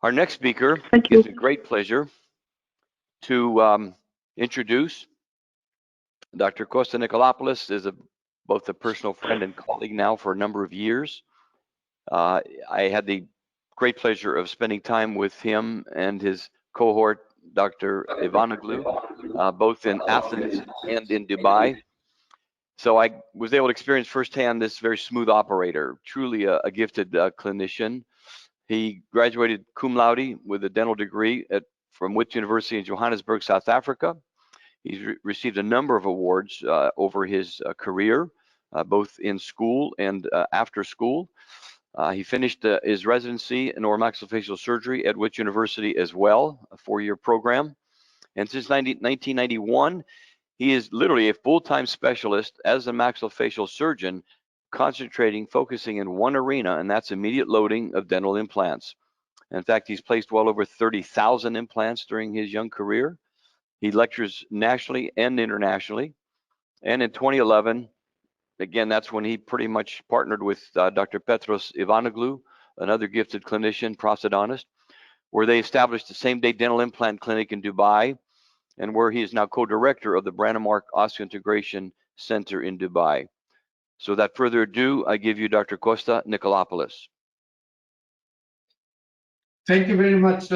Our next speaker Thank you. gives me great pleasure to introduce Dr. Costa Nicolopoulos. Is both a personal friend and colleague now for a number of years. I had the great pleasure of spending time with him and his cohort, Dr. Ivanoglu, both in Athens and in Dubai. So I was able to experience firsthand this very smooth operator, truly a gifted clinician. He graduated cum laude with a dental degree from Wits University in Johannesburg, South Africa. He's received a number of awards over his career, both in school and after school. He finished his residency in oromaxillofacial surgery at Wits University as well, a 4-year program. And since 1991, he is literally a full-time specialist as a maxillofacial surgeon, focusing in one arena, and that's immediate loading of dental implants. In fact, he's placed well over 30,000 implants during his young career. He lectures nationally and internationally. And in 2011, again, that's when he pretty much partnered with Dr. Petros Ivanoglu, another gifted clinician, prosthodontist, where they established the same-day dental implant clinic in Dubai, and where he is now co-director of the Brandemark Osseointegration Center in Dubai. So without further ado, I give you Dr. Costa Nicolopoulos. Thank you very much,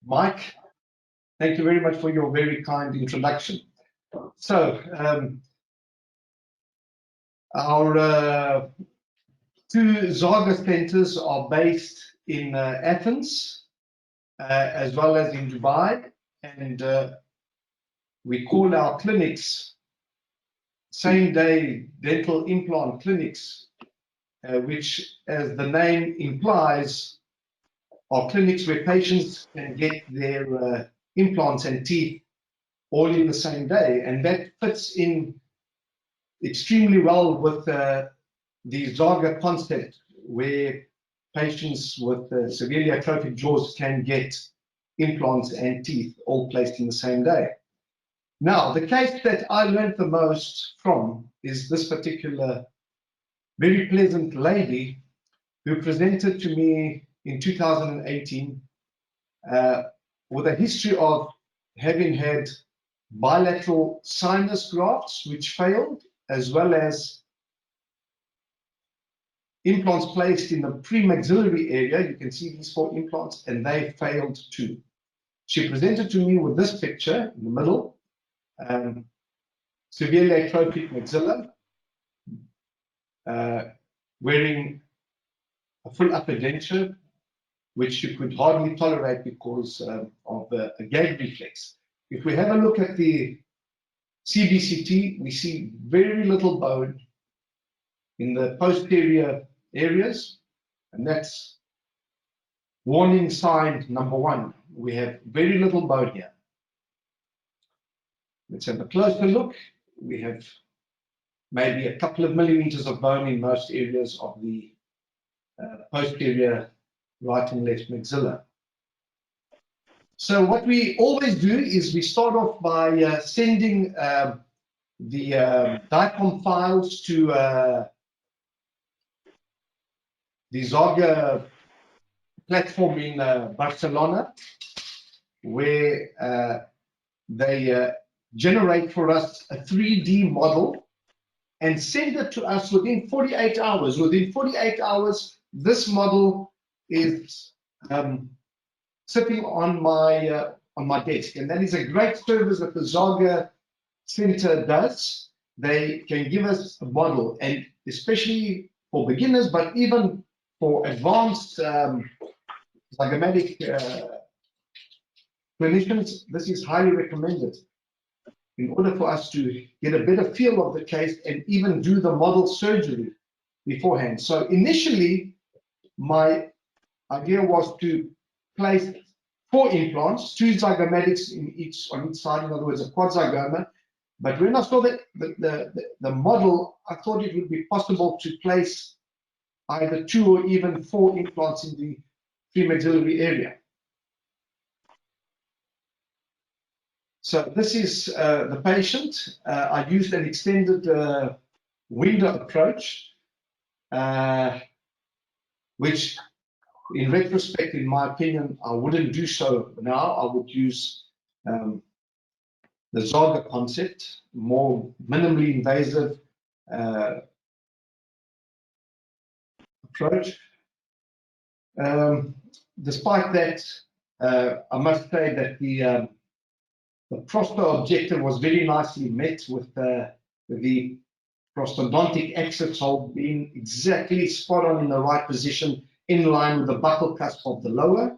Mike. Thank you very much for your very kind introduction. So, our two ZAGA centers are based in Athens, as well as in Dubai, and we call our clinics same-day dental implant clinics, which, as the name implies, are clinics where patients can get their implants and teeth all in the same day, and that fits in extremely well with the ZAGA concept, where patients with severely atrophic jaws can get implants and teeth all placed in the same day. Now, the case that I learned the most from is this particular very pleasant lady who presented to me in 2018 with a history of having had bilateral sinus grafts which failed, as well as implants placed in the premaxillary area. You can see these 4 implants, and they failed too. She presented to me with this picture in the middle, severely atrophic maxilla, wearing a full upper denture, which she could hardly tolerate because of a gag reflex. If we have a look at the CBCT, we see very little bone in the posterior areas, and that's warning sign number 1. We have very little bone here. Let's have a closer look. We have maybe a couple of millimeters of bone in most areas of the posterior right and left maxilla. So what we always do is we start off by sending the DICOM files to the ZAGA platform in Barcelona, where they generate for us a 3D model and send it to us within 48 hours. Within 48 hours, this model is sitting on my desk, and that is a great service that the ZAGA Center does. They can give us a model, and especially for beginners, but even for advanced zygomatic clinicians, this is highly recommended in order for us to get a better feel of the case and even do the model surgery beforehand. So initially, my idea was to place 4 implants, 2 zygomatics on each side, in other words, a quad zygoma. But when I saw the model, I thought it would be possible to place either 2 or even 4 implants in the premaxillary area. So this is the patient. I used an extended window approach, which in retrospect, in my opinion, I wouldn't do so now. I would use the ZAGA concept, more minimally invasive approach. Despite that, I must say that the Costa objective was very nicely met with the prosthodontic axis hole being exactly spot on in the right position, in line with the buccal cusp of the lower.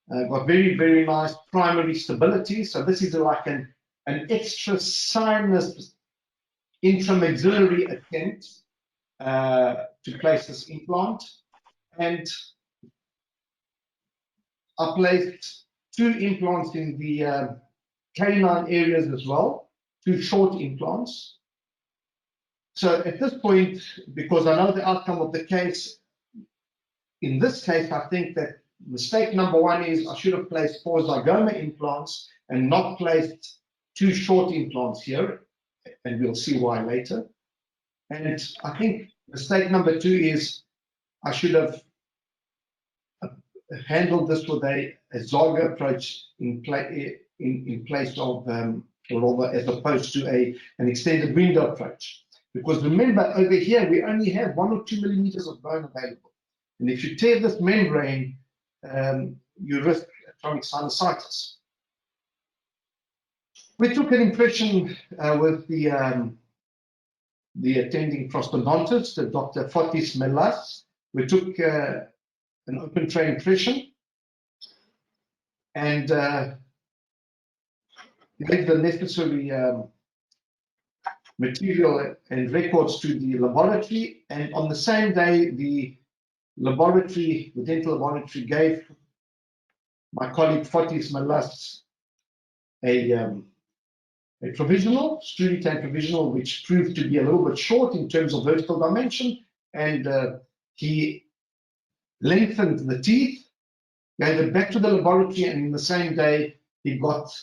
Got very, very nice primary stability. So this is like an extra sinus intramaxillary attempt to place this implant. And I placed 2 implants in the canine areas as well, 2 short implants. So at this point, because I know the outcome of the case, in this case, I think that mistake number 1 is I should have placed 4 zygoma implants and not placed 2 short implants here, and we'll see why later. And I think mistake number 2 is I should have handled this with a ZAGA approach in place of, or rather, as opposed to an extended window approach. Because remember, over here, we only have 1 or 2 millimeters of bone available. And if you tear this membrane, you risk chronic sinusitis. We took an impression with the attending prosthodontist, Dr. Fotis Melas. We took an open tray impression and gave the necessary material and records to the laboratory. And on the same day, the dental laboratory gave my colleague Fotis Melas a provisional, screw-retained provisional, which proved to be a little bit short in terms of vertical dimension. And he lengthened the teeth, gave it back to the laboratory, and in the same day, he got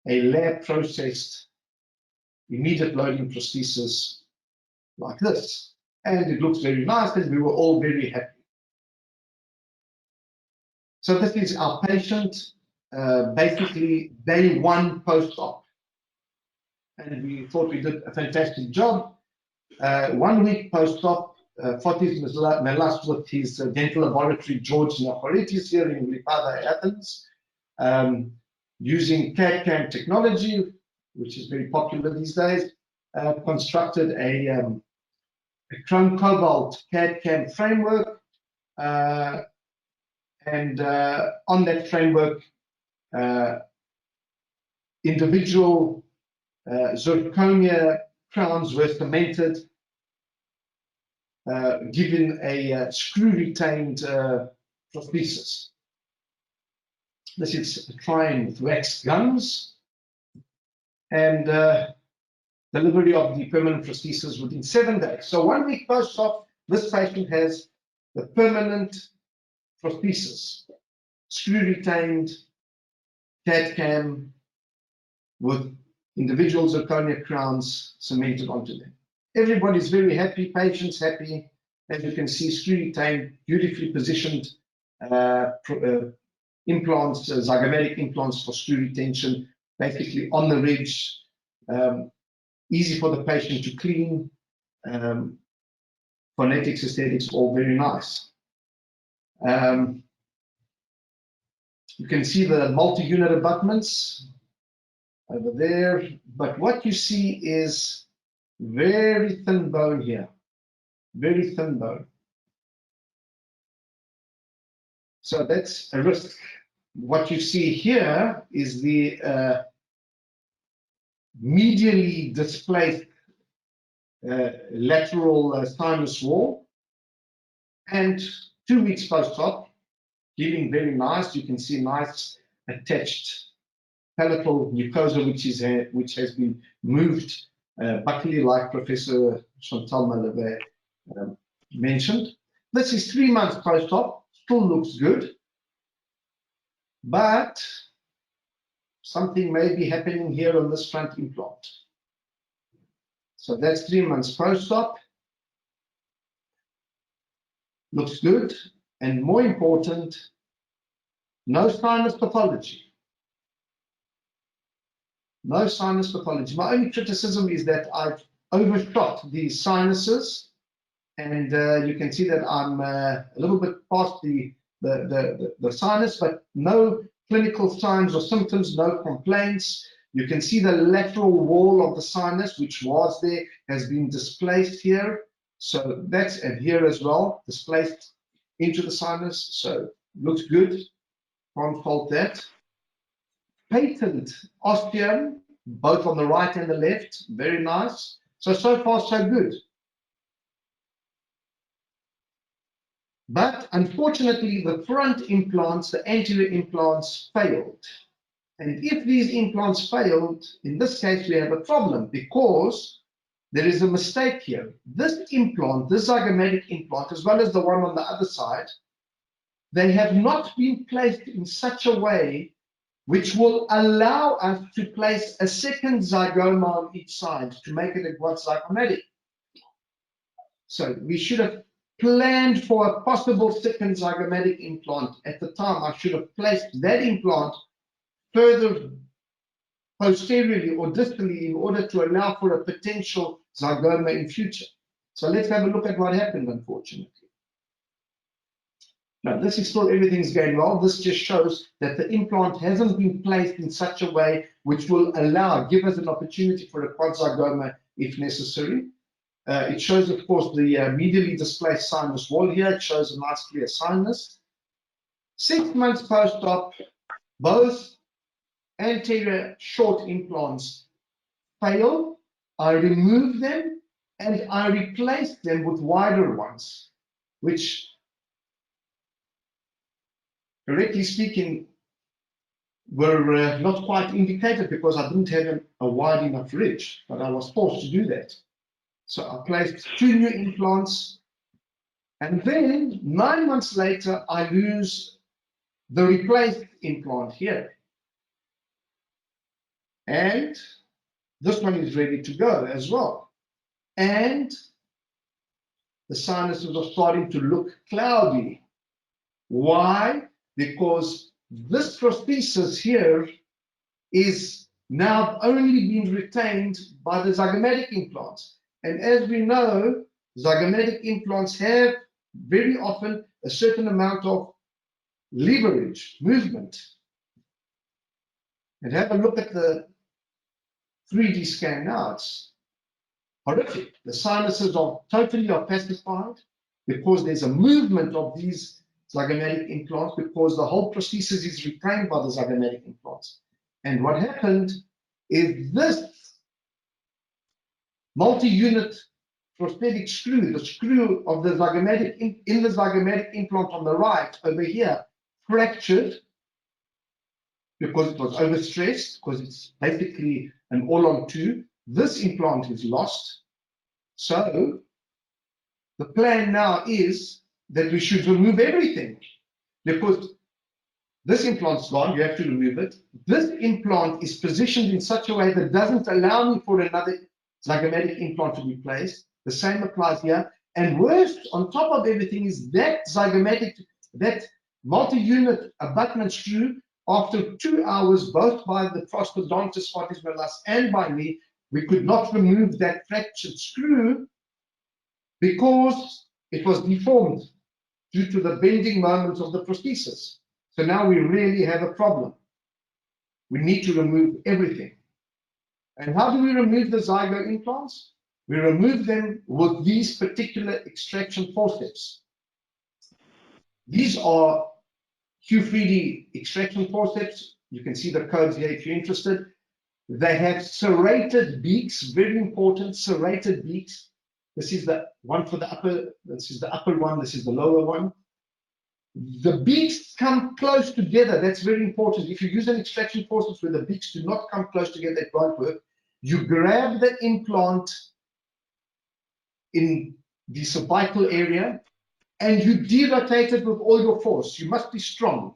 a lab-processed immediate loading prosthesis like this. And it looks very nice, and we were all very happy. So this is our patient, basically day 1 post-op. And we thought we did a fantastic job. 1 week post-op, Fotis Melas with his dental laboratory, George Nicolopoulos here in Lipada, Athens, using CAD-CAM technology, which is very popular these days, constructed a chrome cobalt CAD-CAM framework, and on that framework, individual zirconia crowns were cemented, given a screw-retained prosthesis. This is trying with wax gums, and delivery of the permanent prosthesis within 7 days. So 1 week post-op, this patient has the permanent prosthesis, screw-retained CAD-CAM with individual zirconia crowns cemented onto them. Everybody's very happy, patients happy. As you can see, screw-retained, beautifully positioned implants, zygomatic implants for screw retention, basically on the ridge, easy for the patient to clean, phonetics, aesthetics, all very nice. You can see the multi-unit abutments over there, but what you see is very thin bone here, very thin bone. So that's a risk. What you see here is the medially displaced lateral sinus wall, and 2 weeks post-op, healing very nice. You can see nice attached palatal mucosa, which has been moved buccally, like Professor Chantal Malave mentioned. This is 3 months post-op, still looks good, but something may be happening here on this front implant. So that's 3 months post-op. looks good, and more important, no sinus pathology. No sinus pathology. My only criticism is that I've overshot these sinuses, and you can see that I'm a little bit past the sinus, but no clinical signs or symptoms, no complaints. You can see the lateral wall of the sinus, which was there, has been displaced here. So that's, and here as well, displaced into the sinus. So looks good, can't fault that. Patent ostium, both on the right and the left, very nice. So far so good. But unfortunately, the front implants, the anterior implants failed. And if these implants failed, in this case, we have a problem because there is a mistake here. This implant, this zygomatic implant, as well as the one on the other side, they have not been placed in such a way which will allow us to place a second zygoma on each side to make it a quad zygomatic. So we should have planned for a possible second zygomatic implant. At the time, I should have placed that implant further posteriorly or distally in order to allow for a potential zygoma in future. So let's have a look at what happened, unfortunately. Now, this is still everything's going well. This just shows that the implant hasn't been placed in such a way which will give us an opportunity for a quad zygoma if necessary. It shows, of course, the medially displaced sinus wall here. It shows a nice clear sinus. 6 months post-op, both anterior short implants fail. I remove them and I replace them with wider ones, which, correctly speaking, were not quite indicated because I didn't have a wide enough ridge, but I was forced to do that. So I placed 2 new implants, and then 9 months later, I lose the replaced implant here. And this one is ready to go as well. And the sinuses are starting to look cloudy. Why? Because this prosthesis here is now only being retained by the zygomatic implants. And as we know, zygomatic implants have very often a certain amount of leverage, movement. And have a look at the 3D scan now. It's horrific. The sinuses are totally opacified because there's a movement of these zygomatic implants because the whole prosthesis is retained by the zygomatic implants. And what happened is this multi-unit prosthetic screw, the screw of the zygomatic in the zygomatic implant on the right over here, fractured because it was overstressed, because it's basically an all-on-2. This implant is lost. So the plan now is that we should remove everything because this implant's gone, you have to remove it. This implant is positioned in such a way that doesn't allow me for another zygomatic implant to be placed. The same applies here. And worst, on top of everything, is that zygomatic, that multi-unit abutment screw, after 2 hours, both by the prosthodontist Fatis Melas and by me, we could not remove that fractured screw because it was deformed due to the bending moments of the prosthesis. So now we really have a problem. We need to remove everything. And how do we remove the zygo implants? We remove them with these particular extraction forceps. These are Q3D extraction forceps. You can see the codes here if you're interested. They have serrated beaks, very important, serrated beaks. This is the one for the upper, this is the upper one, this is the lower one. The beaks come close together. That's very important. If you use an extraction forceps where the beaks do not come close together, it won't work. You grab the implant in the cervical area and you derotate it with all your force. You must be strong.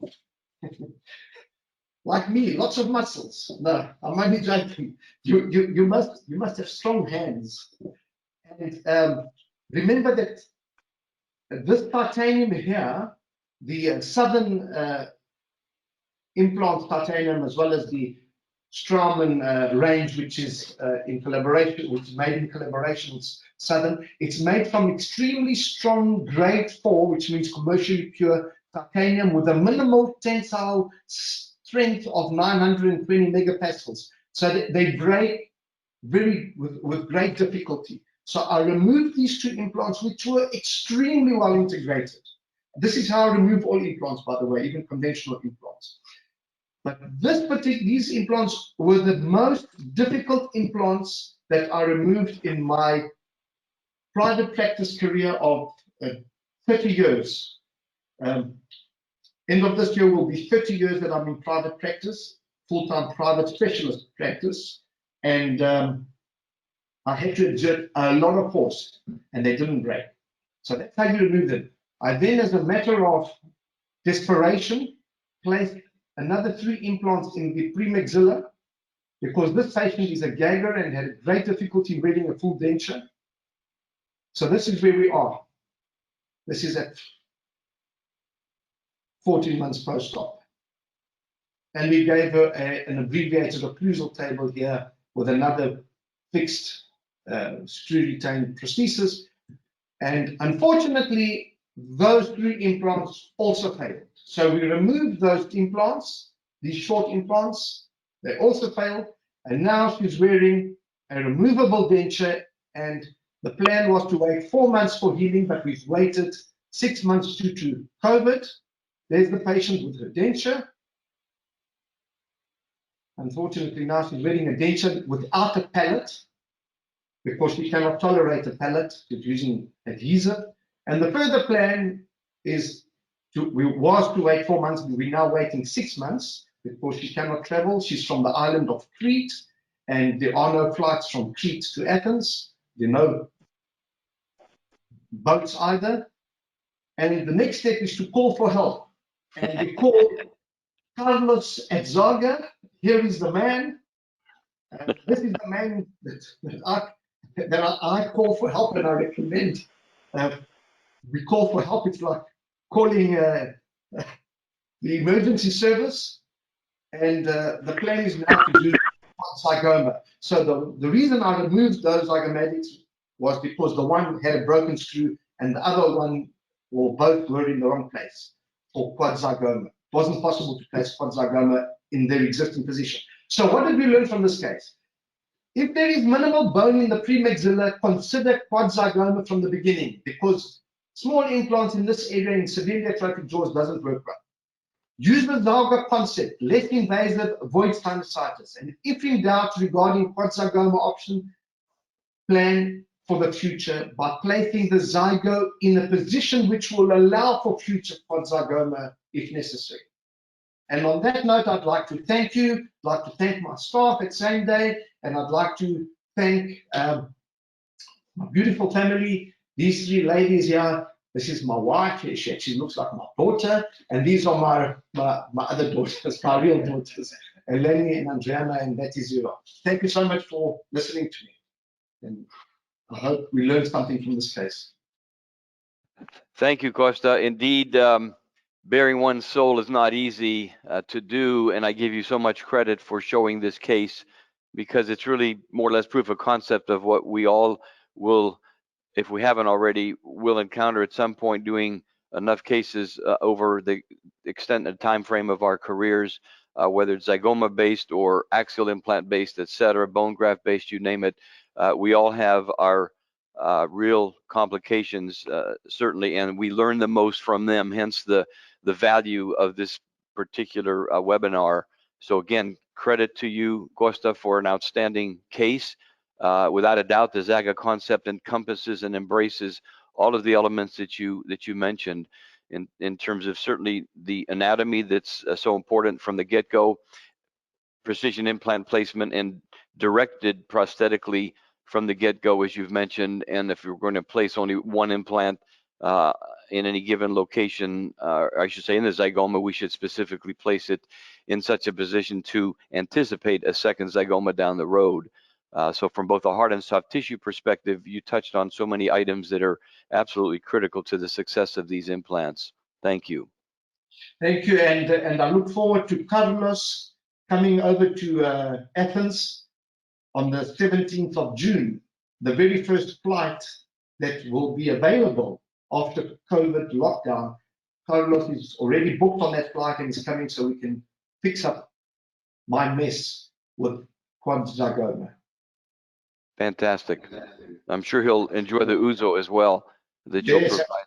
Like me, lots of muscles. No, I'm only joking. You must have strong hands. And remember that This titanium here, the southern implant titanium, as well as the Straumann range, which is in collaboration, which is made in collaboration with Southern. It's made from extremely strong grade 4, which means commercially pure titanium with a minimal tensile strength of 920 megapascals. So they break with great difficulty. So I removed these two implants, which were extremely well integrated. This is how I remove all implants, by the way, even conventional implants. But these implants were the most difficult implants that I removed in my private practice career of 30 years. End of this year will be 30 years that I'm in private practice, full-time private specialist practice. And I had to exert a lot of force, and they didn't break. So that's how you remove them. I then, as a matter of desperation, placed another 3 implants in the premaxilla, because this patient is a gagger and had great difficulty wearing a full denture. So this is where we are. This is at 14 months post-op. And we gave her an abbreviated occlusal table here with another fixed screw-retained prosthesis. And unfortunately, those 3 implants also failed. So we removed those implants, these short implants. They also failed. And now she's wearing a removable denture. And the plan was to wait 4 months for healing, but we've waited 6 months due to COVID. There's the patient with her denture. Unfortunately, now she's wearing a denture without a palate, because she cannot tolerate a palate using adhesive. And the further plan is to wait 4 months, but we're now waiting 6 months because she cannot travel. She's from the island of Crete, and there are no flights from Crete to Athens. There are no boats either. And the next step is to call for help. And we call Carlos at ZAGA. Here is the man. This is the man that I call for help, and I recommend. We call for help. It's like calling the emergency service, and the plan is now to do zygoma. So the reason I removed those zygomatics was because the one had a broken screw and the other one, or both, were in the wrong place for quad zygoma. It wasn't possible to place quad zygoma in their existing position. So what did we learn from this case? If there is minimal bone in the premaxilla, consider quad zygoma from the beginning, because small implants in this area in severely atrophic jaws doesn't work well. Use the ZAGA concept, less invasive, avoids sinusitis. And if in doubt regarding quad zygoma option, plan for the future by placing the zygo in a position which will allow for future quad zygoma if necessary. And on that note, I'd like to thank you. I'd like to thank my staff at Same Day, and I'd like to thank my beautiful family. These 3 ladies here. This is my wife. She actually looks like my daughter, and these are my other daughters, my real daughters, Eleni and Andriana, and that is you. Thank you so much for listening to me, and I hope we learned something from this case. Thank you, Costa. Indeed, bearing one's soul is not easy to do, and I give you so much credit for showing this case, because it's really more or less proof of concept of what we all will, if we haven't already, will encounter at some point doing enough cases over the extended time frame of our careers, whether it's zygoma based or axial implant based, etc., bone graft based, you name it. We all have our real complications, certainly, and we learn the most from them, hence the value of this particular webinar. So again, credit to you, Costa, for an outstanding case. Without a doubt, the ZAGA concept encompasses and embraces all of the elements that you mentioned in terms of certainly the anatomy that's so important from the get-go, precision implant placement, and directed prosthetically from the get-go, as you've mentioned. And if you're going to place only one implant in any given location, I should say in the zygoma, we should specifically place it in such a position to anticipate a second zygoma down the road. So from both a hard and soft tissue perspective, you touched on so many items that are absolutely critical to the success of these implants. Thank you. Thank you, and I look forward to Carlos coming over to Athens on the 17th of June, the very first flight that will be available after COVID lockdown. Carlos is already booked on that flight and is coming so we can fix up my mess with quad zygoma. Fantastic. I'm sure he'll enjoy the ouzo as well that you'll Yes, provide